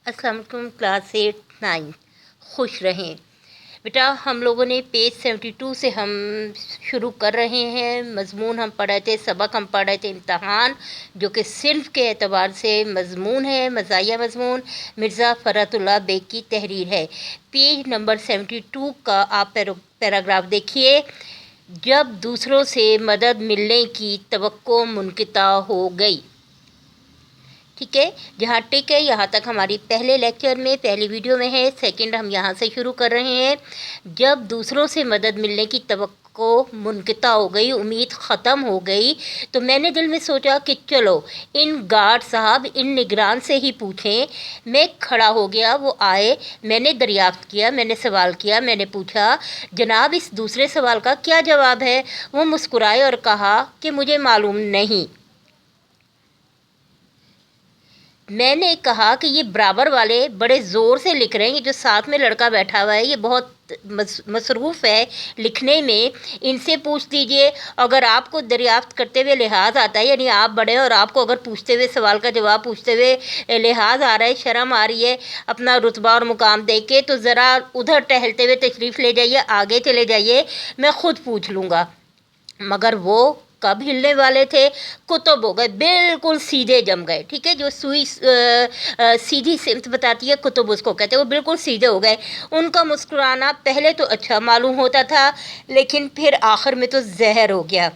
अस्सलाम वालेकुम क्लास 8-9 खुश रहें बेटा। हम लोगों ने पेज 72 से हम शुरू कर रहे हैं। मज़मून हम पढ़ रहे थे, सबक हम पढ़ रहे थे इम्तहान, जो कि सिर्फ़ के एतबार से मज़मून है, मज़ाहिया मज़मून मिर्ज़ा फ़रतुल्लाह बेग की तहरीर है। पेज नंबर 72 का आप पैराग्राफ देखिए। जब दूसरों से मदद मिलने की तवक्को मुनक़ता हो गई। ठीक है, जहाँ टिक है यहाँ तक हमारी पहले लेक्चर में पहली वीडियो में है। सेकंड हम यहाँ से शुरू कर रहे हैं। जब दूसरों से मदद मिलने की तवक्को मुनक़ता हो गई, उम्मीद ख़त्म हो गई, तो मैंने दिल में सोचा कि चलो इन गार्ड साहब, इन निगरान से ही पूछें। मैं खड़ा हो गया, वो आए, मैंने दरियाफ्त किया, मैंने सवाल किया, मैंने पूछा जनाब इस दूसरे सवाल का क्या जवाब है। वो मुस्कुराए और कहा कि मुझे मालूम नहीं। मैंने कहा कि ये बराबर वाले बड़े ज़ोर से लिख रहे हैं, ये जो साथ में लड़का बैठा हुआ है ये बहुत मसरूफ़ है लिखने में, इनसे पूछ दीजिए। अगर आपको दरियाफ्त करते हुए लिहाज आता है, यानी आप बड़े और आपको अगर पूछते हुए सवाल का जवाब पूछते हुए लिहाज आ रहा है, शर्म आ रही है अपना रुतबा और मुकाम देख के, तो ज़रा उधर टहलते हुए तशरीफ़ ले जाइए, आगे चले जाइए, मैं ख़ुद पूछ लूँगा। मगर वो कब हिलने वाले थे, कुतुब हो गए, बिल्कुल सीधे जम गए। ठीक है, जो सुई सीधी सिमत बताती है कुतुब उसको कहते हैं, वो बिल्कुल सीधे हो गए। उनका मुस्कुराना पहले तो अच्छा मालूम होता था, लेकिन फिर आखिर में तो जहर हो गया।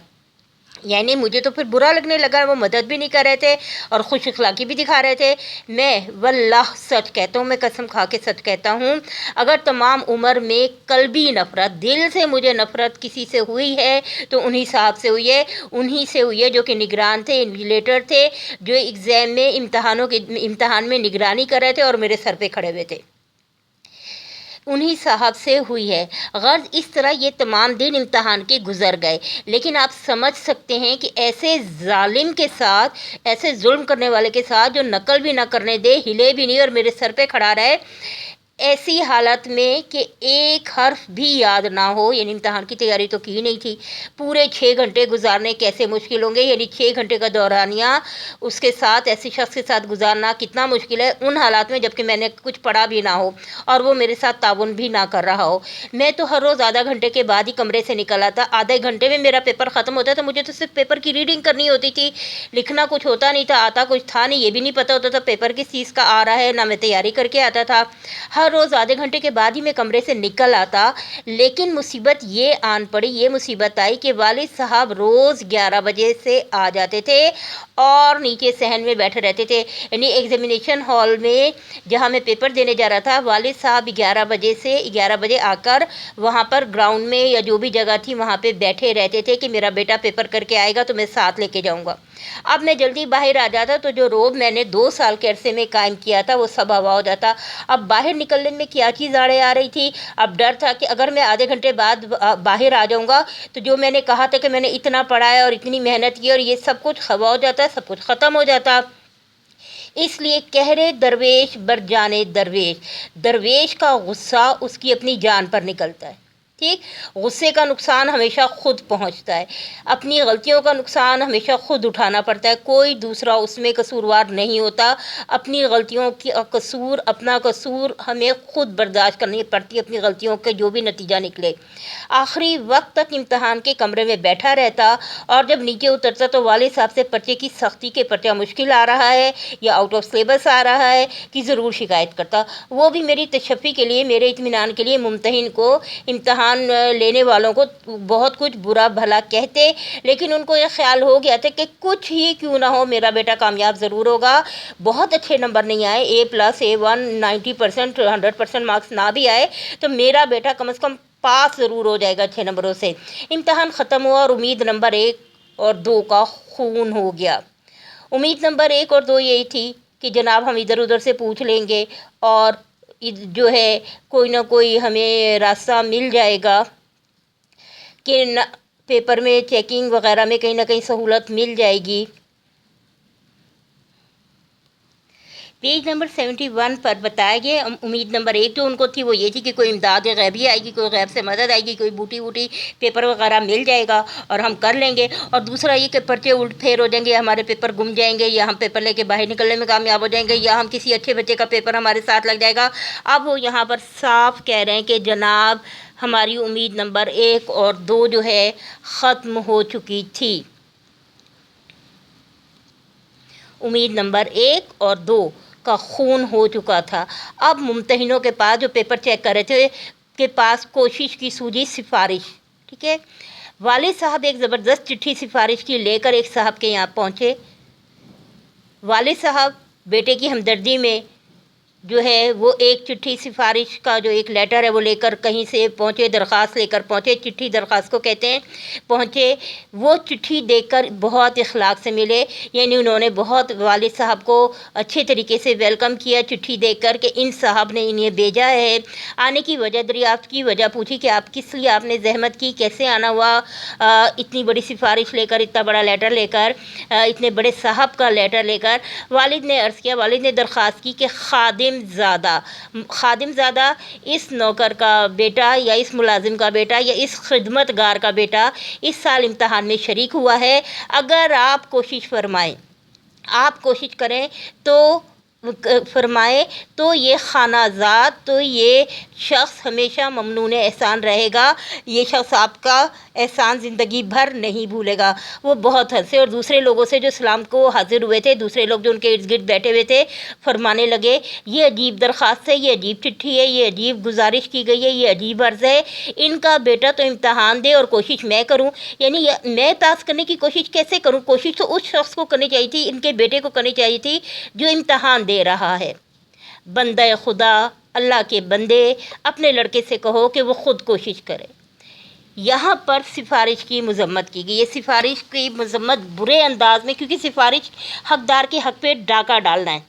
यानी मुझे तो फिर बुरा लगने लगा। वो मदद भी नहीं कर रहे थे और खुश अखलाक़ी भी दिखा रहे थे। मैं वल्लाह सच कहता हूँ, मैं कसम खा के सच कहता हूँ, अगर तमाम उम्र में कल्बी नफ़रत, दिल से मुझे नफ़रत किसी से हुई है तो उन्हीं साहब से हुई है, उन्हीं से हुई है जो कि निगरान थे, इन्विजिलेटर थे, जो एग्ज़ाम में इम्तहान में निगरानी कर रहे थे और मेरे सर पे खड़े हुए थे। उन्हीं साहब से हुई है। गर्ज़ इस तरह ये तमाम दिन इम्तहान के गुज़र गए, लेकिन आप समझ सकते हैं कि ऐसे ज़ालिम के साथ, ऐसे जुल्म करने वाले के साथ जो नकल भी ना करने दे, हिले भी नहीं और मेरे सर पे खड़ा रहे, ऐसी हालत में कि एक हर्फ भी याद ना हो। यानी इम्तहान की तैयारी तो की नहीं थी, पूरे 6 घंटे गुजारने कैसे मुश्किल होंगे, यानी 6 घंटे का दौरानिया उसके साथ, ऐसे शख्स के साथ गुजारना कितना मुश्किल है, उन हालात में जबकि मैंने कुछ पढ़ा भी ना हो और वो मेरे साथ ताउन भी ना कर रहा हो। मैं तो हर रोज़ आधा घंटे के बाद ही कमरे से निकल आता, आधे घंटे में मेरा पेपर ख़त्म होता था। मुझे तो सिर्फ पेपर की रीडिंग करनी होती थी, लिखना कुछ होता नहीं था, आता कुछ था नहीं, ये भी नहीं पता होता था पेपर किस चीज़ का आ रहा है, ना मैं तैयारी करके आता था। हर रोज़ आधे घंटे के बाद ही मैं कमरे से निकल आता। लेकिन मुसीबत ये आन पड़ी, ये मुसीबत आई कि वालिद साहब रोज़ 11 बजे से आ जाते थे और नीचे सहन में बैठे रहते थे। यानी एग्ज़ामिनेशन हॉल में जहाँ मैं पेपर देने जा रहा था, वालिद साहब 11 बजे आकर वहाँ पर ग्राउंड में या जो भी जगह थी वहाँ पे बैठे रहते थे कि मेरा बेटा पेपर करके आएगा तो मैं साथ लेके जाऊँगा। अब मैं जल्दी बाहर आ जाता तो जो रोब मैंने 2 साल के अरसे में कायम किया था वो सब हवा हो जाता। अब बाहर निकलने में क्या चीज़ आड़े आ रही थी, अब डर था कि अगर मैं आधे घंटे बाद बाहर आ जाऊँगा तो जो मैंने कहा था कि मैंने इतना पढ़ा है और इतनी मेहनत की और ये सब कुछ हवा हो जाता है, सब कुछ ख़त्म हो जाता। इसलिए कहरे दरवेश बर जाने दरवेश, दरवेश का गुस्सा उसकी अपनी जान पर निकलता है। ठीक, गुस्से का नुकसान हमेशा खुद पहुंचता है, अपनी गलतियों का नुकसान हमेशा खुद उठाना पड़ता है, कोई दूसरा उसमें कसूरवार नहीं होता। अपनी गलतियों की कसूर, अपना कसूर हमें खुद बर्दाश्त करनी पड़ती है, अपनी गलतियों के जो भी नतीजा निकले। आखिरी वक्त तक इम्तहान के कमरे में बैठा रहता और जब नीचे उतरता तो वालिद साहब से पर्चे की सख्ती के पर्चा मुश्किल आ रहा है या आउट ऑफ सिलेबस आ रहा है कि ज़रूर शिकायत करता। वो भी मेरी तशफ़ी के लिए, मेरे इत्मीनान के लिए मुम्तहिन को, इम्तहान लेने वालों को बहुत कुछ बुरा भला कहते, लेकिन उनको ये ख्याल हो गया था कि कुछ ही क्यों ना हो मेरा बेटा कामयाब ज़रूर होगा। बहुत अच्छे नंबर नहीं आए, A+, A1, 90%, 100% मार्क्स ना भी आए तो मेरा बेटा कम से कम पास ज़रूर हो जाएगा अच्छे नंबरों से। इम्तहान ख़त्म हुआ और उम्मीद नंबर 1 और 2 का खून हो गया। उम्मीद नंबर 1 और 2 यही थी कि जनाब हम इधर उधर से पूछ लेंगे और जो है कोई ना कोई हमें रास्ता मिल जाएगा कि न पेपर में चेकिंग वगैरह में कहीं ना कहीं सहूलत मिल जाएगी। पेज नंबर 71 पर बताया गया उम्मीद नंबर 1 जो उनको थी वो ये थी कि कोई इमदाद गैबी आएगी, कोई गैब से मदद आएगी, कोई बूटी वूटी पेपर वगैरह मिल जाएगा और हम कर लेंगे। और दूसरा ये कि पर्चे उल्ट फेर हो जाएंगे, हमारे पेपर गुम जाएंगे, या हम पेपर लेके बाहर निकलने में कामयाब हो जाएंगे, या हम किसी अच्छे बच्चे का पेपर हमारे साथ लग जाएगा। अब वो यहाँ पर साफ कह रहे हैं कि जनाब हमारी उम्मीद नंबर 1 और 2 जो है ख़त्म हो चुकी थी। उम्मीद नंबर 1 और 2 का खून हो चुका था। अब मुम्तहिनों के पास जो पेपर चेक कर रहे थे के पास कोशिश की सूझी सिफारिश, ठीक है। वालिद साहब एक ज़बरदस्त चिट्ठी सिफारिश की लेकर एक साहब के यहाँ पहुँचे। वालिद साहब बेटे की हमदर्दी में जो है वो एक चिट्ठी सिफारिश का जो एक लेटर है वो लेकर कहीं से पहुँचे, दरख्वास्त लेकर पहुँचे, चिट्ठी दरख्वास्त को कहते हैं, पहुँचे। वो चिट्ठी देखकर बहुत इखलाक से मिले, यानी उन्होंने बहुत वालिद साहब को अच्छे तरीके से वेलकम किया चिट्ठी देखकर कि इन साहब ने इन्हें भेजा है। आने की वजह दरियाफ्त की, वजह पूछी कि आप किस लिए आपने जहमत की, कैसे आना हुआ, इतनी बड़ी सिफारिश लेकर, इतना बड़ा लेटर लेकर, इतने बड़े साहब का लेटर लेकर। वालिद ने अर्ज़ किया, वालिद ने दरख्वास्त की कि खादिम ज़ादा इस नौकर का बेटा या इस मुलाजिम का बेटा या इस खिदमतगार का बेटा इस साल इम्तहान में शरीक हुआ है। अगर आप कोशिश फरमाएं, आप कोशिश करें तो फरमाए तो ये खानाजाद, तो ये शख्स हमेशा ममनून एहसान रहेगा, ये शख्स आपका एहसान ज़िंदगी भर नहीं भूलेगा। वो बहुत हंसे और दूसरे लोगों से जो सलाम को हाजिर हुए थे, दूसरे लोग जो उनके इर्द गिर्द बैठे हुए थे, फरमाने लगे ये अजीब दरख्वास्त है, ये अजीब चिट्ठी है, ये अजीब गुजारिश की गई है, ये अजीब अर्ज़ है। इनका बेटा तो इम्तहान दे और कोशिश मैं करूँ, यानी मैं पास करने की कोशिश कैसे करूँ? कोशिश तो उस शख्स को करनी चाहिए थी, इनके बेटे को करनी चाहिए थी जो इम्तहान दे रहा है। बंदा खुदा, अल्लाह के बंदे, अपने लड़के से कहो कि वो ख़ुद कोशिश करे। यहाँ पर सिफारिश की मजम्मत की गई। ये सिफारिश की मजम्मत बुरे अंदाज में, क्योंकि सिफारिश हकदार के हक़ पे डाका डालना है,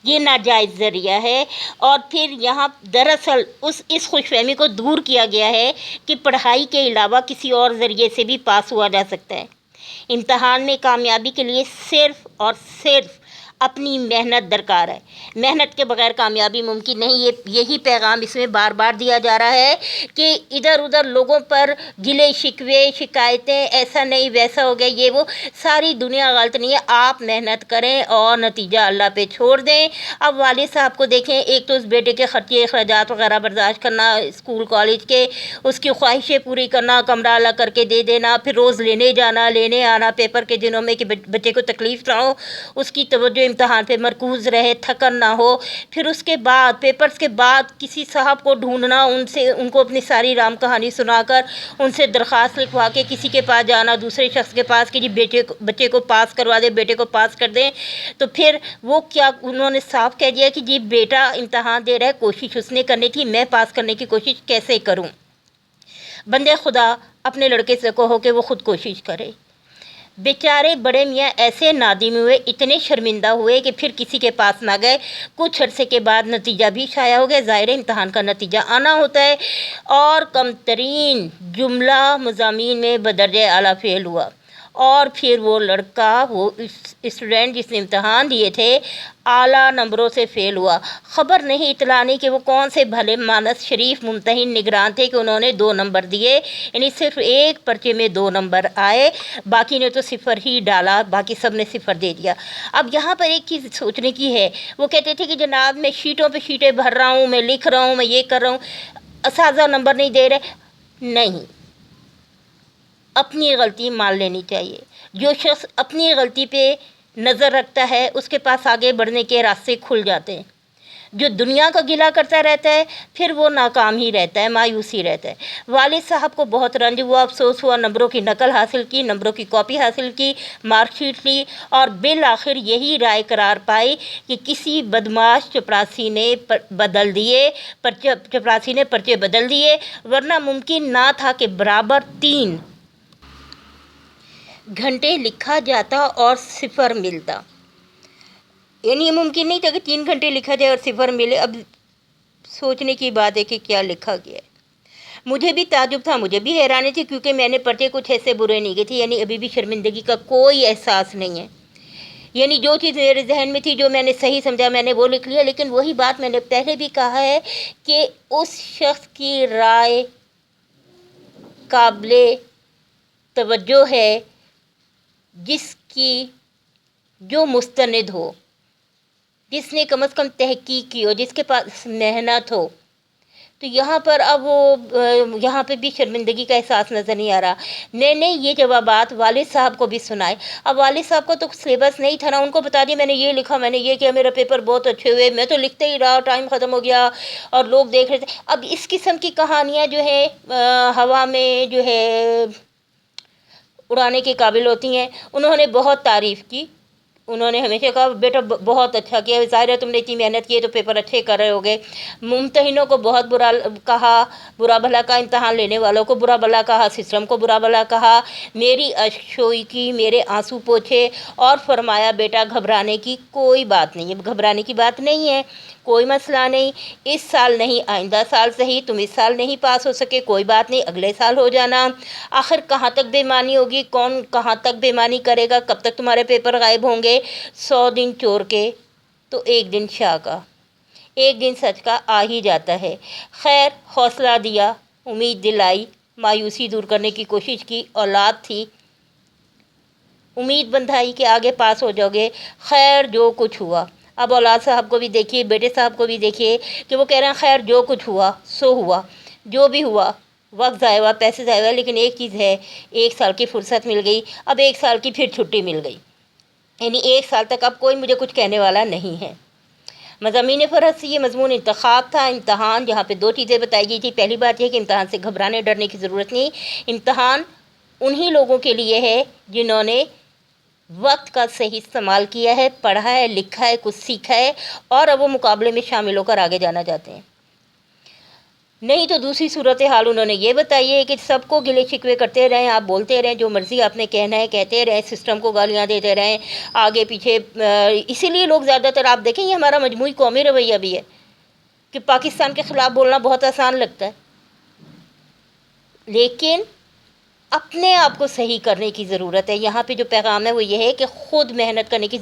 ये नाजायज़ ज़रिया है। और फिर यहाँ दरअसल इस खुशफहमी को दूर किया गया है कि पढ़ाई के अलावा किसी और ज़रिए से भी पास हुआ जा सकता है। इम्तहान में कामयाबी के लिए सिर्फ़ और सिर्फ़ अपनी मेहनत दरकार है, मेहनत के बगैर कामयाबी मुमकिन नहीं। यही पैगाम इसमें बार बार दिया जा रहा है कि इधर उधर लोगों पर गिले शिकवे, शिकायतें, ऐसा नहीं वैसा हो गया, ये वो, सारी दुनिया गलत नहीं है। आप मेहनत करें और नतीजा अल्लाह पे छोड़ दें। अब वालिद साहब को देखें, एक तो उस बेटे के ख़र्चे अखराजात वगैरह बर्दाश्त करना, स्कूल कॉलेज के उसकी ख्वाहिशें पूरी करना, कमरा अलग करके दे देना, फिर रोज़ लेने जाना, लेने आना पेपर के दिनों में कि बच्चे को तकलीफ़ ना हो, उसकी तवज्जो इम्तहान पे मरकूज़ रहे, थकन ना हो। फिर उसके बाद पेपर्स के बाद किसी साहब को ढूंढना, उनको अपनी सारी राम कहानी सुनाकर उनसे दरख्वास्त लिखवा के किसी के पास जाना, दूसरे शख्स के पास कि जी बच्चे को पास करवा दे, बेटे को पास कर दें। तो फिर वो क्या, उन्होंने साफ कह दिया कि जी बेटा इम्तहान दे रहा है, कोशिश उसने करनी थी, मैं पास करने की कोशिश कैसे करूँ? बंदे खुदा, अपने लड़के से कहो कि वो ख़ुद कोशिश करे। बेचारे बड़े मियाँ ऐसे नादिम हुए, इतने शर्मिंदा हुए कि फिर किसी के पास ना गए। कुछ अरसे के बाद नतीजा भी शाया हो गया। ज़ाहिर इम्तहान का नतीजा आना होता है और कम तरीन जुमला मज़ामीन में बदर्जे आला फ़ेल हुआ। और फिर वो लड़का, वो स्टूडेंट जिसने इम्तहान दिए थे, आला नंबरों से फ़ेल हुआ। ख़बर नहीं, इतला नहीं कि वो कौन से भले मानस शरीफ मुमतहिन निगरान थे कि उन्होंने 2 नंबर दिए, यानी सिर्फ एक पर्चे में 2 नंबर आए, बाकी ने तो सिफ़र ही डाला, बाकी सब ने सिफ़र दे दिया। अब यहाँ पर एक चीज़ सोचने की है, वो कहते थे कि जनाब मैं शीटों पे शीटें भर रहा हूँ, मैं लिख रहा हूँ, मैं ये कर रहा हूँ, असातिज़ा नंबर नहीं दे रहे। नहीं, अपनी गलती मान लेनी चाहिए। जो शख्स अपनी गलती पे नज़र रखता है उसके पास आगे बढ़ने के रास्ते खुल जाते हैं। जो दुनिया का गिला करता रहता है फिर वो नाकाम ही रहता है, मायूसी रहता है। वालिद साहब को बहुत रंज हुआ, अफसोस हुआ, नंबरों की नकल हासिल की, नंबरों की कॉपी हासिल की, मार्कशीट ली और बिल आखिर यही राय करार पाई कि किसी बदमाश चपरासी ने बदल दिए, चपरासी ने पर्चे बदल दिए, वरना मुमकिन ना था कि बराबर 3 घंटे लिखा जाता और सिफ़र मिलता। यानी ये मुमकिन नहीं था कि 3 घंटे लिखा जाए और सिफ़र मिले। अब सोचने की बात है कि क्या लिखा गया है। मुझे भी ताजुब था, मुझे भी हैरानी थी, क्योंकि मैंने पर्चे कुछ ऐसे बुरे नहीं किए थे, यानी अभी भी शर्मिंदगी का कोई एहसास नहीं है। یعنی جو چیز میرے ذہن میں تھی، جو میں نے صحیح سمجھا، میں نے وہ لکھ لیا. لیکن وہی بات میں نے پہلے بھی کہا ہے کہ اس شخص کی رائے قابل توجہ ہے جس کی جو مستند ہو، جس نے کم از کم تحقیق کی ہو، جس کے پاس محنت ہو. تو یہاں پر اب وہ یہاں پہ بھی شرمندگی کا احساس نظر نہیں آ رہا. میں نے یہ جوابات والد صاحب کو بھی سنائے. اب والد صاحب کو تو سلیبس نہیں تھا نا، ان کو بتا دیا میں نے یہ لکھا، میں نے یہ کیا، میرا پیپر بہت اچھے ہوئے، میں تو لکھتے ہی رہا، ٹائم ختم ہو گیا اور لوگ دیکھ رہے تھے. اب اس قسم کی کہانیاں جو ہے ہوا میں جو ہے اڑانے کے قابل ہوتی ہیں. انہوں نے بہت تعریف کی. انہوں نے ہمیشہ کہا بیٹا بہت اچھا کیا، ظاہر ہے تم نے اتنی محنت کی ہے تو پیپر اچھے کر رہے ہوگے. ممتحنوں کو بہت برا کہا، برا بھلا کا، امتحان لینے والوں کو برا بھلا کہا، سسٹم کو برا بھلا کہا، میری اشکجوئی کی، میرے آنسو پوچھے اور فرمایا بیٹا گھبرانے کی کوئی بات نہیں ہے، گھبرانے کی بات نہیں ہے، کوئی مسئلہ نہیں. اس سال نہیں آئندہ سال صحیح، تم اس سال نہیں پاس ہو سکے کوئی بات نہیں، اگلے سال ہو جانا. آخر کہاں تک بے ایمانی ہوگی، کون کہاں تک بے ایمانی کرے گا، کب تک تمہارے پیپر غائب ہوں گے. 100 دن چور کے تو ایک دن شاہ کا، ایک دن سچ کا آ ہی جاتا ہے. خیر حوصلہ دیا، امید دلائی، مایوسی دور کرنے کی کوشش کی. اولاد تھی، امید بندھائی کہ آگے پاس ہو جاؤ گے. خیر جو کچھ ہوا، اب اولاد صاحب کو بھی دیکھیے، بیٹے صاحب کو بھی دیکھیے کہ وہ کہہ رہے ہیں خیر جو کچھ ہوا سو ہوا، جو بھی ہوا، وقت ضائع ہوا، پیسے ضائع ہوا، لیکن ایک چیز ہے، 1 سال کی فرصت مل گئی. اب 1 سال کی پھر چھٹی مل گئی، یعنی 1 سال تک اب کوئی مجھے کچھ کہنے والا نہیں ہے. مضامین فرض سے یہ مضمون انتخاب تھا. امتحان جہاں پہ 2 چیزیں بتائی گئی تھی. پہلی بات یہ کہ امتحان سے گھبرانے ڈرنے کی ضرورت نہیں. امتحان انہی لوگوں کے لیے ہے جنہوں نے وقت کا صحیح استعمال کیا ہے، پڑھا ہے، لکھا ہے، کچھ سیکھا ہے اور اب وہ مقابلے میں شامل ہو کر آگے جانا چاہتے ہیں. نہیں تو دوسری صورتحال انہوں نے یہ بتائی ہے کہ سب کو گلے شکوے کرتے رہیں، آپ بولتے رہیں، جو مرضی آپ نے کہنا ہے کہتے رہیں، سسٹم کو گالیاں دیتے رہیں آگے پیچھے. اسی لیے لوگ زیادہ تر آپ دیکھیں، یہ ہمارا مجموعی قومی رویہ بھی ہے کہ پاکستان کے خلاف بولنا بہت آسان لگتا ہے، لیکن اپنے آپ کو صحیح کرنے کی ضرورت ہے. یہاں پہ جو پیغام ہے وہ یہ ہے کہ خود محنت کرنے کی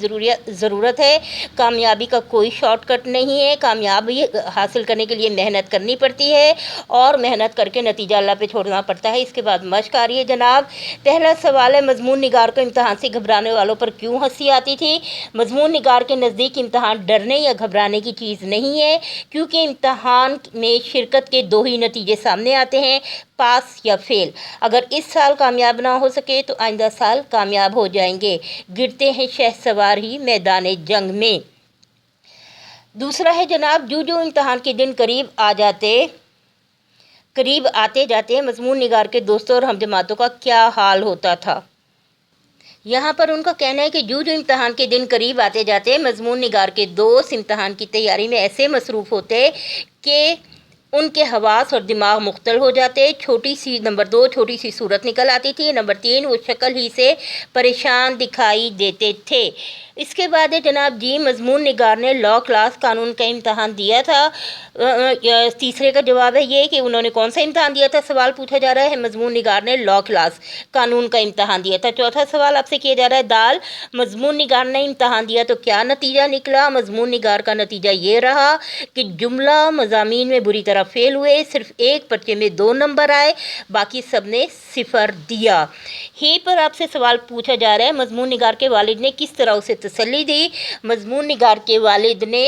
ضرورت ہے. کامیابی کا کوئی شارٹ کٹ نہیں ہے، کامیابی حاصل کرنے کے لیے محنت کرنی پڑتی ہے اور محنت کر کے نتیجہ اللہ پہ چھوڑنا پڑتا ہے. اس کے بعد مشق آ رہی ہے جناب. پہلا سوال ہے مضمون نگار کو امتحان سے گھبرانے والوں پر کیوں ہنسی آتی تھی؟ مضمون نگار کے نزدیک امتحان ڈرنے یا گھبرانے کی چیز نہیں ہے، کیونکہ امتحان میں شرکت کے 2 ہی نتیجے سامنے آتے ہیں، پاس یا فیل. اگر اس سال کامیاب نہ ہو سکے تو آئندہ سال کامیاب ہو جائیں گے. گرتے ہیں شہسوار ہی میدان جنگ میں. دوسرا ہے جناب، جو امتحان کے دن قریب آتے جاتے مضمون نگار کے دوستوں اور ہم جماعتوں کا کیا حال ہوتا تھا. یہاں پر ان کا کہنا ہے کہ جو امتحان کے دن قریب آتے جاتے مضمون نگار کے دوست امتحان کی تیاری میں ایسے مصروف ہوتے کہ ان کے حواس اور دماغ مختل ہو جاتے. نمبر 2 چھوٹی سی صورت نکل آتی تھی. نمبر 3 وہ شکل ہی سے پریشان دکھائی دیتے تھے. اس کے بعد جناب جی مضمون نگار نے لاء کلاس قانون کا امتحان دیا تھا. تیسرے کا جواب ہے یہ کہ انہوں نے کون سا امتحان دیا تھا، سوال پوچھا جا رہا ہے. مضمون نگار نے لاء کلاس قانون کا امتحان دیا تھا. چوتھا سوال آپ سے کیا جا رہا ہے دال، مضمون نگار نے امتحان دیا تو کیا نتیجہ نکلا؟ مضمون نگار کا نتیجہ یہ رہا کہ جملہ مضامین میں بری طرح فیل ہوئے، صرف ایک پرچے میں 2 نمبر آئے، باقی سب نے 0 دیا. ہی پر آپ سے سوال پوچھا جا رہا ہے مضمون نگار کے والد نے کس طرح اسے تسلی دی؟ مضمون نگار کے والد نے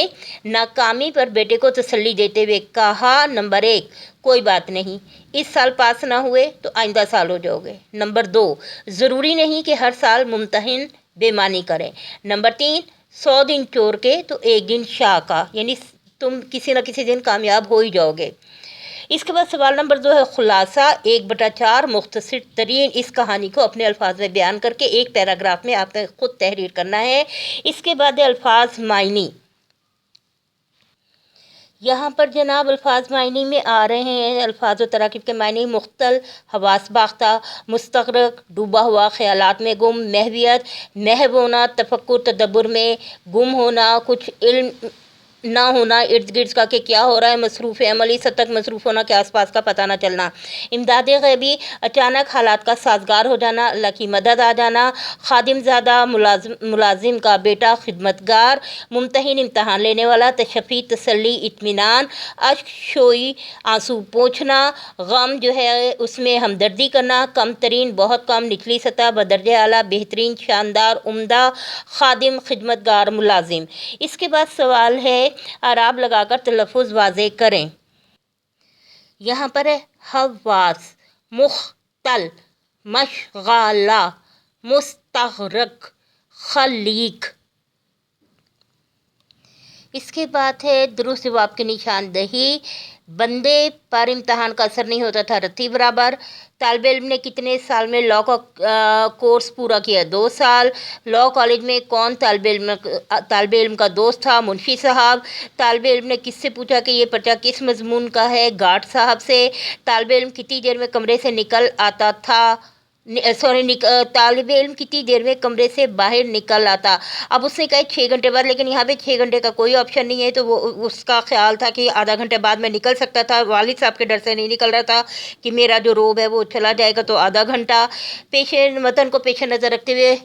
ناکامی پر بیٹے کو تسلی دیتے ہوئے کہا، نمبر 1 کوئی بات نہیں، اس سال پاس نہ ہوئے تو آئندہ سال ہو جاؤ گے. نمبر 2 ضروری نہیں کہ ہر سال ممتحن بے ایمانی کریں. نمبر 3 100 دن چور کے تو ایک دن شاہ کا، یعنی تم کسی نہ کسی دن کامیاب ہو ہی جاؤ گے. اس کے بعد سوال نمبر 2 ہے خلاصہ 1/4 مختصر ترین اس کہانی کو اپنے الفاظ میں بیان کر کے ایک پیراگراف میں آپ نے خود تحریر کرنا ہے. اس کے بعد الفاظ معنی. یہاں پر جناب الفاظ معنی میں آ رہے ہیں الفاظ و تراکیب کے معنی: مختل، حواس باختہ، مستغرق، ڈوبا ہوا، خیالات میں گم، محویت، محو ہونا، تفکر تدبر میں گم ہونا، کچھ علم ना होना इर्द गिर्द का कि क्या हो रहा है, मसरूफ़ अमली सद तक मसरूफ़ होना कि आस पास का पता ना चलना। इमदाद ग़ैबी, अचानक हालात का साजगार हो जाना, अल्लाह की मदद आ जाना। खादिम ज़्यादा, मुलाजिम का बेटा, खिदमतगार, मुमतहिन इम्तहान लेने वाला, तशफ़ी, तसल्ली, इत्मीनान, अश्क शोई, आंसू पोंछना, गम जो है उसमें हमदर्दी करना, कम तरीन, बहुत कम, निचली सतह, बदर्जे आला, बेहतरीन, शानदार, उम्दा, खादिम, खिदमतगार, मुलाजिम। इसके बाद सवाल है, आराब लगाकर तलफ़ुज़ वाज़े करें। यहाँ पर है हवास, मुख्तल, मशगाला, मुस्तग़रक़, खलीक। इसके बाद है दुरुस्त जवाब की निशानदही। बंदे पर इम्तहान का असर नहीं होता था, रत्ती बराबर। तालिब इल्म ने कितने साल में लॉ का कोर्स पूरा किया? 2 साल। लॉ कॉलेज में कौन तालिब इल्म का दोस्त था? मुंशी साहब। तालिब इल्म ने किससे पूछा कि ये पर्चा किस मजमून का है? गार्ड साहब से। तालिब इल्म कितनी देर में कमरे से निकल आता था? तालिब इल्म कितनी देर में कमरे से बाहर निकल आता? अब उसने कहा 6 घंटे बाद, लेकिन यहाँ पे 6 घंटे का कोई ऑप्शन नहीं है, तो वो उसका ख्याल था कि आधा घंटे बाद में निकल सकता था। वालिद साहब के डर से नहीं निकल रहा था कि मेरा जो रोब है वो चला जाएगा, तो आधा घंटा। वतन को पेश नज़र रखते हुए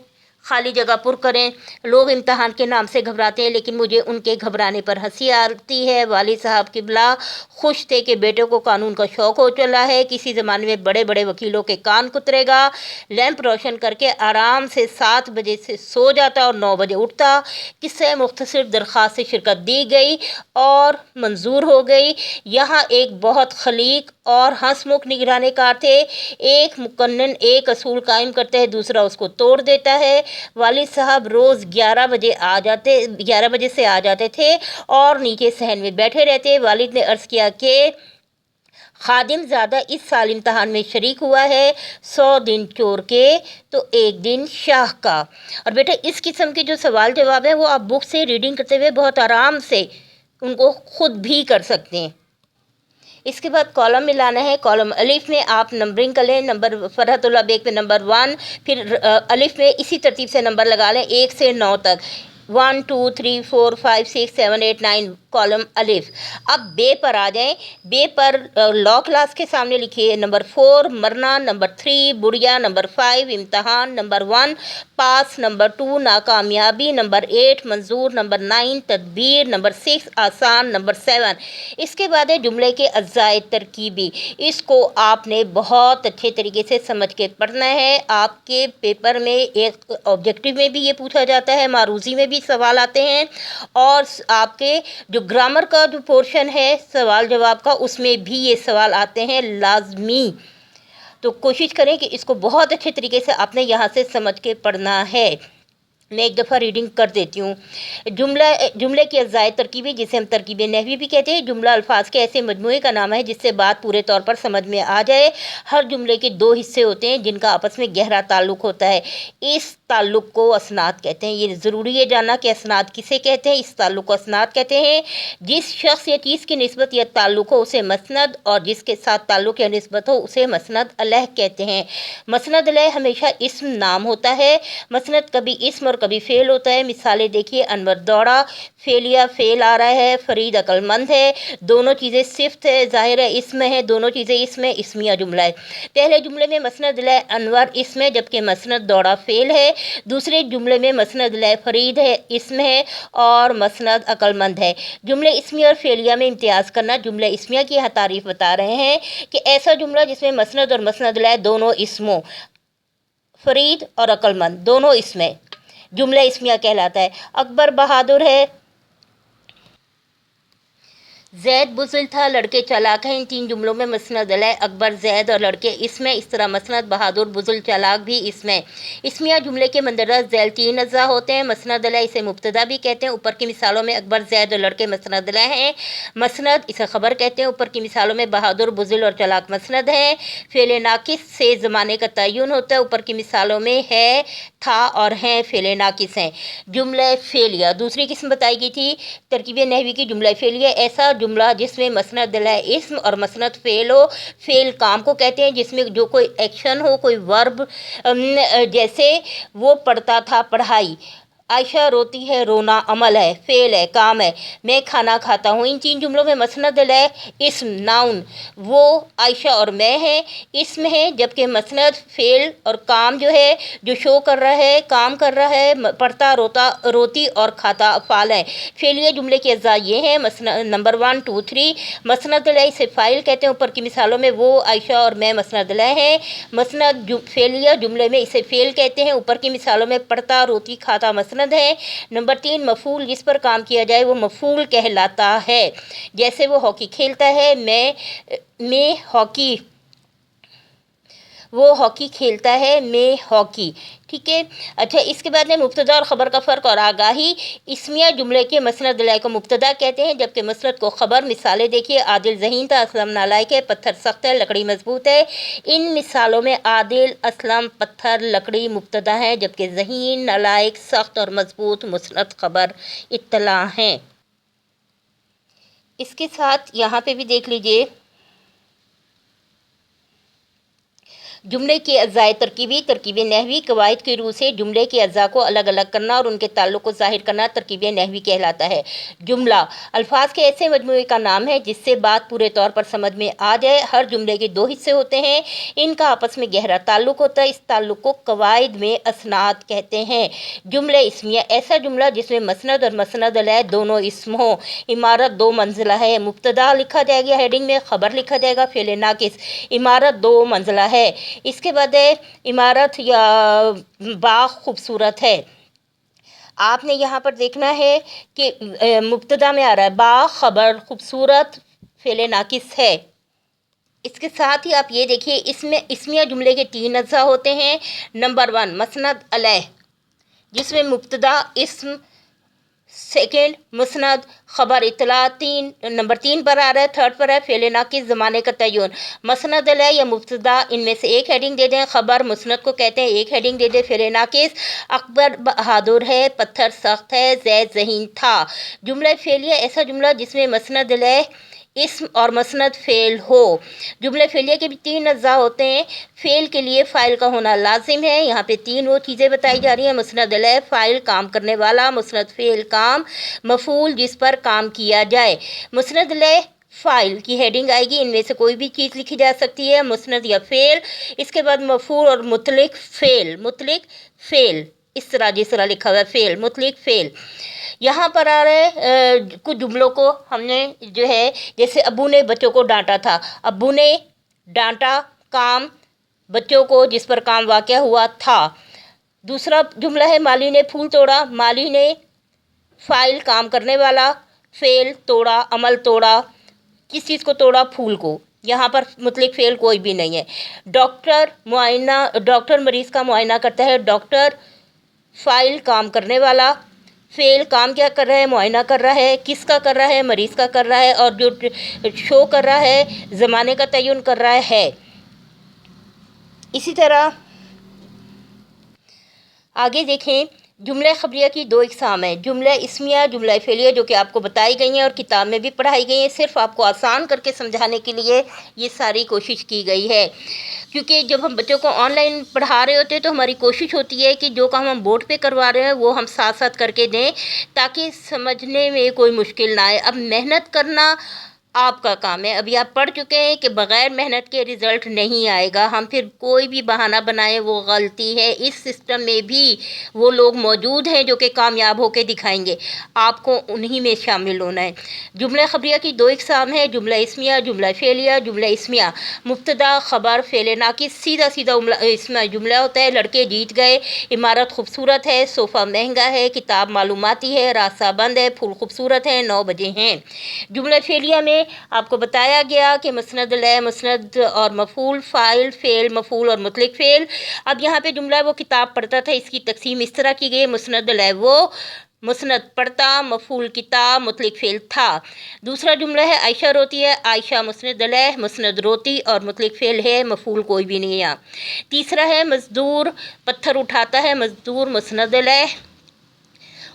खाली जगह पुर करें। लोग इम्तहान के नाम से घबराते हैं, लेकिन मुझे उनके घबराने पर हंसी आती है। वालिद साहब किबला खुश थे कि बेटे को कानून का शौक़ हो चला है। किसी ज़माने में बड़े बड़े वकीलों के कान कुतरेगा। लैंप रोशन करके आराम से 7 बजे से सो जाता और 9 बजे उठता। किस्से मुख्तसर दरख्वास्त से शिरकत दी गई और मंजूर हो गई। यहाँ एक बहुत खलीक और हंसमुख निगरानी कार थे। एक मुकन्नन एक असूल कायम करता है, दूसरा उसको तोड़ देता है। वालिद साहब रोज़ 11 बजे से आ जाते थे और नीचे सहन में बैठे रहते। वालिद ने अर्ज़ किया कि खादिम ज़्यादा इस साल इम्तहान में शरीक हुआ है, 100 दिन चोर के तो 1 दिन शाह का। और बेटा इस किस्म के जो सवाल जवाब हैं वो आप बुक से रीडिंग करते हुए बहुत आराम से उनको खुद भी कर सकते हैं। इसके बाद कॉलम मिलाना है। कॉलम अलिफ में आप नंबरिंग कर लें, नंबर फरहतुल्लाह बेग पे नंबर 1, फिर अलिफ में इसी तरतीब से नंबर लगा लें 1 से 9 तक, 1 2 3 4 5 6 7 8 9 कॉलम अलिफ। अब बे पर आ जाएं। बे पर लॉ क्लास के सामने लिखिए नंबर 4 मरना, नंबर 3 बुढ़िया, नंबर 5 इम्तहान, नंबर 1 पास, नंबर 2 नाकामयाबी, नंबर 8 मंजूर, नंबर 9 तदबीर, नंबर 6 आसान, नंबर 7। इसके बाद है जुमले के अज्जाए तरकीबी। इसको आपने बहुत अच्छे तरीके से समझ के पढ़ना है। आपके पेपर में एक ऑब्जेक्टिव में भी ये पूछा जाता है, मारूजी में भी सवाल आते हैं, और आपके जो ग्रामर का जो पोर्शन है सवाल जवाब का उसमें भी ये सवाल आते हैं लाजमी। तो कोशिश करें कि इसको बहुत अच्छे तरीके से आपने यहाँ से समझ के पढ़ना है। मैं एक दफ़ा रीडिंग कर देती हूँ। जुमले की अज़ाए तरकीबी, जिसे हम तरकीब नहवी भी कहते हैं, जुमला अल्फाज के ऐसे मजमूए का नाम है जिससे बात पूरे तौर पर समझ में आ जाए। हर जुमले के 2 हिस्से होते हैं जिनका आपस में गहरा ताल्लुक़ होता है। इस ताल्लुक़ को असनाद कहते हैं। ये ज़रूरी है जानना कि असनाद किसे कहते हैं। इस ताल्लुक़ को असनाद कहते हैं। जिस शख्स या चीज़ की निस्बत या ताल्लुक़ हो उसे मसनद, और जिसके साथ ताल्लुक़ या निस्बत हो उसे मसनद अलह कहते हैं। मसनद अलह हमेशा इस्म नाम होता है। मसनद कभी इस्म और कभी फ़ेल होता है। मिसालें देखिए, अनवर दौड़ा, फेलिया फ़ेल आ रहा है, फरीद अक्लमंद है, दोनों चीज़ें सिफ्त है, ज़ाहिर है इस्म है, दोनों चीज़ें इस्म है, इस्मिया जुमला है। पहले जुमले में मसनद अलह अनवर इस्म है जबकि मसनद दौड़ा फ़ेल है। दूसरे जुमले में मसनद अलह फरीद है इस्म है और मसनद अक्लमंद है। जुमले इस्मिया और फेलिया में इम्तियाज़ करना। जुमले इस्मिया की यहाँ तारीफ़ बता रहे हैं कि ऐसा जुमला जिसमें मसनद और मसनद अलह दोनों इस्मों, फरीद और अक्लमंद दोनों इसमें, जुमला इस्मिया कहलाता है। अकबर बहादुर है, ज़ैद बुज़िल था, लड़के चालाक हैं। इन 3 जुमलों में मसनद अलह अकबर, ज़ैद और लड़के इसमें। इस तरह मसनद बहादुर, बुज़िल, चालाक भी इसमें। इसमिया जुमले के मंदरज ज़ैल 3 अज़्ज़ा होते हैं। मसनद अलह इसे मुब्तदा भी कहते हैं। ऊपर की मिसालों में अकबर, ज़ैद और लड़के मसनद अलह हैं। मसनद इसे ख़बर कहते हैं। ऊपर की मिसालों में बहादुर, बुज़िल और चालाक मसनद हैं। फ़ेल नाकिस से ज़माने का तय्युन होता है। ऊपर की मिसालों में है, था और हैं फ़ेल नाकिस हैं। जुमला फ़ेलिया दूसरी किस्म बताई गई थी तरकीब नहवी की। जुमला फ़ेलिया ऐसा जुमला जिसमें मसनद अलह इस्म और मसनद फ़ेल हो। फ़ेल काम को कहते हैं जिसमें जो कोई एक्शन हो, कोई वर्ब, जैसे वो पढ़ता था पढ़ाई, आयशा रोती है, रोना अमल है, फ़ेल है, काम है। मैं खाना खाता हूँ। इन 3 जुमलों में मसनद है इस्म, नाउन, वो आयशा और मैं है, इस्म है, जबकि मसनद फ़ेल और काम जो है, जो शो कर रहा है, काम कर रहा है, पढ़ता, रोता, रोती और खाता अफ़ाल है। फ़ेलिया जुमले के अज़्ज़ा ये हैं, मसनद नंबर 1, 2, 3। मसनद इसे फ़ाइल कहते हैं। ऊपर की मिसालों में वो, आयशा और मैं मसनद है। मसनद फ़ेलिया जुमले में इसे फ़ेल कहते हैं। ऊपर की मिसालों में पढ़ता, रोती, खाता मसनद है। नंबर 3, मफ़ूल जिस पर काम किया जाए वो मफ़ूल कहलाता है। जैसे वो हॉकी खेलता है, मैं हॉकी, वो हॉकी खेलता है, मैं हॉकी। ठीक है। अच्छा, इसके बाद में मुब्तदा और ख़बर का फ़र्क और आगाही। इस्मिया जुमले के मसनद को मुब्तदा कहते हैं, जबकि मसनद को ख़बर। मिसालें देखिए, आदिल ज़हीन था, असलम नालायक है, पत्थर सख्त है, लकड़ी मजबूत है। इन मिसालों में आदिल, असलम, पत्थर, लकड़ी मुब्तदा हैं, जबकि ज़हीन, नालायक, सख्त और मजबूत मुसनद ख़बर इत्तला हैं। इसके साथ यहाँ पे भी देख लीजिए, जुमले के अज़्ज़ाए तरकीबी नहवी कवायद की रूह से जुमले के अज़्ज़ा को अलग अलग करना और उनके ताल्लुक़ को ज़ाहिर करना तरकीब नहवी कहलाता है। जुमला अल्फाज के ऐसे मजमूए का नाम है जिससे बात पूरे तौर पर समझ में आ जाए। हर जुमले के 2 हिस्से होते हैं, इनका आपस में गहरा ताल्लुक़ होता है। इस ताल्लुक़ को कवायद में असनाद कहते हैं। जुमले इस्मिया ऐसा जुमला जिसमें मसनद और मसनद अलैह दोनों इस्म हों। इमारत 2 मंजिला है, मुब्तदा लिखा जाएगा हेडिंग में, ख़बर लिखा जाएगा फ़ेल नाकिस। इमारत 2 मंजिला है। इसके बाद है इमारत या बाग खूबसूरत है। आपने यहाँ पर देखना है कि मुब्तदा में आ रहा है बाग, ख़बर, खूबसूरत, फ़ेल नाकिस है। इसके साथ ही आप ये देखिए, इसमें इस्मिया जुमले के 3 अज़्ज़ा होते हैं। नंबर 1 मसनद अलैह, जिसमें मुब्तदा इस्म, सेकेंड मुसनद, ख़बर इतला। नंबर 3 पर आ रहा है, थर्ड पर है फ़ेल नाकिस, ज़माने का तय्युन। मसनद अलैह या मुब्तदा, इनमें से एक हेडिंग दे दें। ख़बर मुसनद को कहते हैं, एक हेडिंग दे दें फ़ेल नाकिस। अकबर बहादुर है, पत्थर सख्त है, ज़ैद ज़हीन था। जुमला फ़ेलिया ऐसा जुमला जिसमें मसनद अलैह इस्म और मसनद फ़ेल हो। जुमले फ़ेलिया के भी 3 अज़्ज़ा होते हैं। फ़ेल के लिए फ़ाइल का होना लाजिम है। यहाँ पे 3 वो चीज़ें बताई जा रही हैं। मसनद अलैह फ़ाइल, काम करने वाला। मसनद फ़ेल, काम, मफ़ूल जिस पर काम किया जाए। मसनद अलैह फ़ाइल की हेडिंग आएगी, इनमें से कोई भी चीज़ लिखी जा सकती है, मुसनद या फ़ेल। इसके बाद मफ़ूल और मुतलिक फ़ेल, इस तरह जिस तरह लिखा हुआ है फ़ेल, मुतलिक फ़ेल। यहाँ पर आ रहे कुछ जुमलों को हमने जो है, जैसे अब्बू ने बच्चों को डांटा था। अब्बू ने डांटा, काम, बच्चों को जिस पर काम वाक़या हुआ था। दूसरा जुमला है माली ने फूल तोड़ा। माली ने फ़ाइल, काम करने वाला, फ़ेल, तोड़ा, अमल तोड़ा। किस चीज़ को तोड़ा? फूल को। यहाँ पर मुतलिक फ़ेल कोई भी नहीं है। डॉक्टर मरीज़ का मुआयना करता है। डॉक्टर फ़ाइल, काम करने वाला, फ़ेल, काम क्या कर रहा है? मुआयना कर रहा है। किसका कर रहा है? मरीज़ का कर रहा है। और जो शो कर रहा है, ज़माने का तय्युन कर रहा है। इसी तरह आगे देखें, जुमला ख़बरिया की 2 इक़साम हैं, जुमला इस्मिया, जुमला फ़ेलिया, जो कि आपको बताई गई हैं और किताब में भी पढ़ाई गई हैं। सिर्फ़ आपको आसान करके समझाने के लिए ये सारी कोशिश की गई है, क्योंकि जब हम बच्चों को ऑनलाइन पढ़ा रहे होते हैं तो हमारी कोशिश होती है कि जो काम हम बोर्ड पे करवा रहे हैं वो हम साथ साथ करके दें, ताकि समझने में कोई मुश्किल ना आए। अब मेहनत करना आपका काम है। अभी आप पढ़ चुके हैं कि बग़ैर मेहनत के रिज़ल्ट नहीं आएगा। हम फिर कोई भी बहाना बनाएं, वो गलती है। इस सिस्टम में भी वो लोग मौजूद हैं जो कि कामयाब होकर दिखाएंगे। आपको उन्हीं में शामिल होना है। जुमला ख़बरिया की 2 इक़साम है, जुमला इस्मिया, जुमला फ़ेलिया। जुमला इस्मिया मुब्तदा, ख़बर, फ़ेल नाकिस, सीधा सीधा इसमें जुमला होता है। लड़के जीत गए, इमारत खूबसूरत है, सोफ़ा महंगा है, किताब मालूमाती है, रास्ता बंद है, फूल खूबसूरत है, 9 बजे हैं। जुमला फ़ेलिया में आपको बताया गया कि मसनद अलैह, मसनद और मफ़ूल, फ़ाइल, फ़ेल, मफ़ूल और मुतलिक फ़ेल। अब यहाँ पे जुमला वो किताब पढ़ता था, इसकी तकसीम इस तरह की गई। मसनद अलैह वो, मसनद पढ़ता, मफ़ूल किताब, मुतलिक फ़ेल था। दूसरा जुमला है आयशा रोती है। आयशा मसनद अलैह, मसनद रोती और मुतलिक फ़ेल है, मफ़ूल कोई भी नहीं है। तीसरा है मज़दूर पत्थर उठाता है। मज़दूर मसनद अलैह,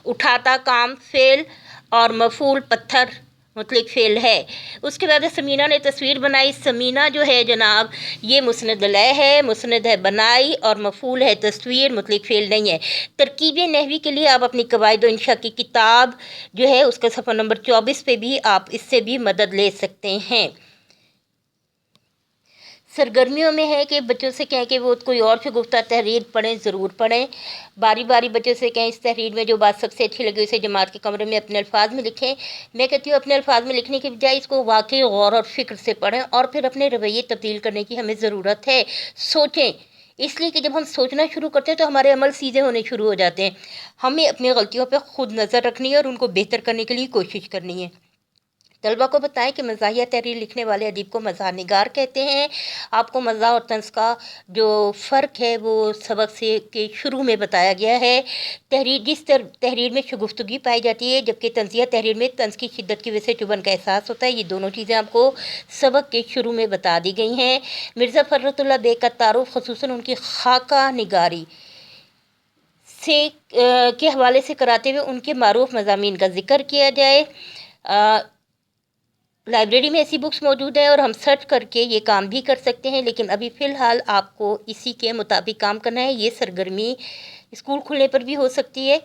उठाता काम फ़ेल और मफ़ूल पत्थर مطلق فعل ہے۔ اس کے بعد سمینہ نے تصویر بنائی، سمینہ جو ہے جناب یہ مسند لے ہے، مسند ہے بنائی، اور مفعول ہے تصویر، مطلق فعل نہیں ہے۔ ترکیب نحوی کے لیے آپ اپنی قواعد و انشاء کی کتاب جو ہے اس کا صفحہ نمبر 24 پہ بھی آپ اس سے بھی مدد لے سکتے ہیں۔ سرگرمیوں میں ہے کہ بچوں سے کہیں کہ وہ کوئی اور شگفتہ تحریر پڑھیں، ضرور پڑھیں۔ باری باری بچوں سے کہیں اس تحریر میں جو بات سب سے اچھی لگی اسے جماعت کے کمرے میں اپنے الفاظ میں لکھیں۔ میں کہتی ہوں اپنے الفاظ میں لکھنے کی بجائے اس کو واقعی غور اور فکر سے پڑھیں، اور پھر اپنے رویے تبدیل کرنے کی ہمیں ضرورت ہے۔ سوچیں، اس لیے کہ جب ہم سوچنا شروع کرتے ہیں تو ہمارے عمل سیدھے ہونے شروع ہو جاتے ہیں۔ ہمیں اپنی غلطیوں پہ خود نظر رکھنی ہے اور ان کو بہتر کرنے کے لیے کوشش کرنی ہے۔ طلبہ کو بتائیں کہ مزاحیہ تحریر لکھنے والے ادیب کو مزاح نگار کہتے ہیں۔ آپ کو مزاح اور طنز کا جو فرق ہے وہ سبق سے کے شروع میں بتایا گیا ہے۔ جس تحریر میں شگفتگی پائی جاتی ہے، جبکہ طنزیہ تحریر میں طنز کی شدت کی وجہ سے چبھن کا احساس ہوتا ہے۔ یہ دونوں چیزیں آپ کو سبق کے شروع میں بتا دی گئی ہیں۔ مرزا فرت اللہ بیگ کا تعارف خصوصاً ان کی خاکہ نگاری کے حوالے سے کراتے ہوئے ان کے معروف مضامین کا ذکر کیا جائے۔ لائبریری میں ایسی بکس موجود ہیں اور ہم سرچ کر کے یہ کام بھی کر سکتے ہیں، لیکن ابھی فی الحال آپ کو اسی کے مطابق کام کرنا ہے۔ یہ سرگرمی اسکول کھلنے پر بھی ہو سکتی ہے،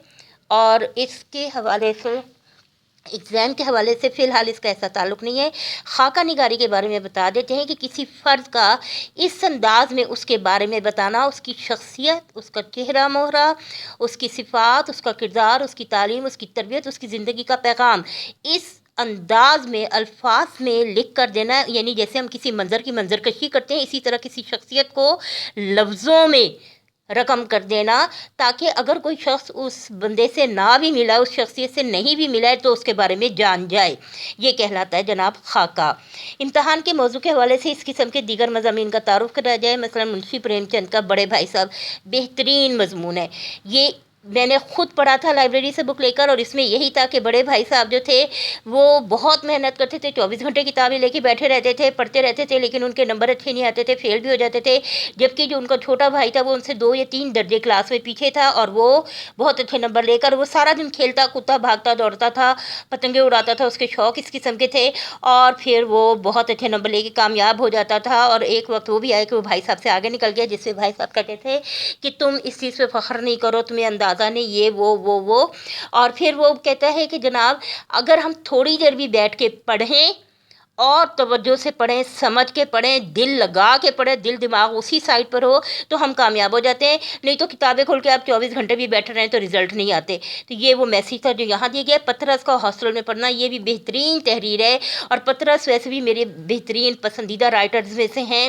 اور اس کے حوالے سے ایگزام کے حوالے سے فی الحال اس کا ایسا تعلق نہیں ہے۔ خاکہ نگاری کے بارے میں بتا دیتے ہیں کہ کسی فرد کا اس انداز میں اس کے بارے میں بتانا، اس کی شخصیت، اس کا چہرہ مہرہ، اس کی صفات، اس کا کردار، اس کی تعلیم، اس کی تربیت، اس کی زندگی کا پیغام اس انداز میں الفاظ میں لکھ کر دینا، یعنی جیسے ہم کسی منظر کی منظر کشی کرتے ہیں اسی طرح کسی شخصیت کو لفظوں میں رقم کر دینا، تاکہ اگر کوئی شخص اس بندے سے نہ بھی ملا، اس شخصیت سے نہیں بھی ملا ہے، تو اس کے بارے میں جان جائے۔ یہ کہلاتا ہے جناب خاکہ۔ امتحان کے موضوع کے حوالے سے اس قسم کے دیگر مضامین کا تعارف کرایا جائے۔ مثلا منشی پریم چند کا بڑے بھائی صاحب بہترین مضمون ہے۔ یہ میں نے خود پڑھا تھا لائبریری سے بک لے کر، اور اس میں یہی تھا کہ بڑے بھائی صاحب جو تھے وہ بہت محنت کرتے تھے، 24 گھنٹے کتابیں لے کے بیٹھے رہتے تھے، پڑھتے رہتے تھے، لیکن ان کے نمبر اچھے نہیں آتے تھے، فیل بھی ہو جاتے تھے۔ جبکہ جو ان کا چھوٹا بھائی تھا وہ ان سے 2 یا 3 درجے کلاس میں پیچھے تھا، اور وہ بہت اچھے نمبر لے کر وہ سارا دن کھیلتا کودتا بھاگتا دوڑتا تھا، پتنگیں اڑاتا تھا، اس کے شوق اس قسم کے تھے، اور پھر وہ بہت اچھے نمبر لے کے کامیاب ہو جاتا تھا۔ اور ایک وقت وہ بھی آیا کہ وہ بھائی صاحب سے آگے نکل گیا، جس سے بھائی صاحب کہتے تھے کہ تم اس چیز پہ فخر نہیں کرو، تمہیں اندازہ نہیں، یہ وہ۔ اور پھر وہ کہتا ہے کہ جناب اگر ہم تھوڑی دیر بھی بیٹھ کے پڑھیں اور توجہ سے پڑھیں، سمجھ کے پڑھیں، دل لگا کے پڑھیں، دل دماغ اسی سائٹ پر ہو، تو ہم کامیاب ہو جاتے ہیں۔ نہیں تو کتابیں کھول کے آپ 24 گھنٹے بھی بیٹھ رہے ہیں تو رزلٹ نہیں آتے۔ تو یہ وہ میسیج تھا جو یہاں دیا گیا۔ پطرس کا ہاسٹل میں پڑھنا، یہ بھی بہترین تحریر ہے، اور پطرس ویسے بھی میرے بہترین پسندیدہ رائٹرز میں سے ہیں،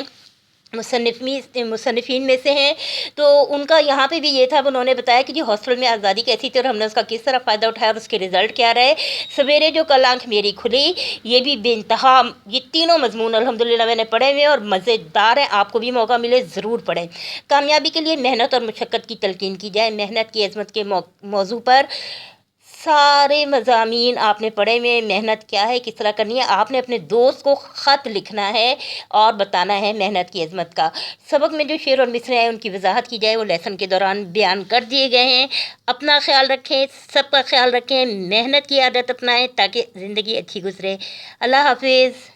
مصنفین میں سے ہیں۔ تو ان کا یہاں پہ بھی یہ تھا، انہوں نے بتایا کہ جی ہاسٹل میں آزادی کیسی تھی اور ہم نے اس کا کس طرح فائدہ اٹھایا اور اس کے رزلٹ کیا رہے۔ سویرے جو کل آنکھ میری کھلی، یہ بھی بے انتہا، یہ تینوں مضمون الحمدللہ میں نے پڑھے ہوئے اور مزیدار ہیں۔ آپ کو بھی موقع ملے ضرور پڑھیں۔ کامیابی کے لیے محنت اور مشقت کی تلقین کی جائے۔ محنت کی عظمت کے موضوع پر سارے مضامین آپ نے پڑھے ہوئے، محنت کیا ہے، کس طرح کرنی ہے۔ آپ نے اپنے دوست کو خط لکھنا ہے اور بتانا ہے محنت کی عظمت کا۔ سبق میں جو شعر اور مصرے ہیں ان کی وضاحت کی جائے، وہ لیسن کے دوران بیان کر دیے گئے ہیں۔ اپنا خیال رکھیں، سب کا خیال رکھیں، محنت کی عادت اپنائیں تاکہ زندگی اچھی گزرے۔ اللہ حافظ۔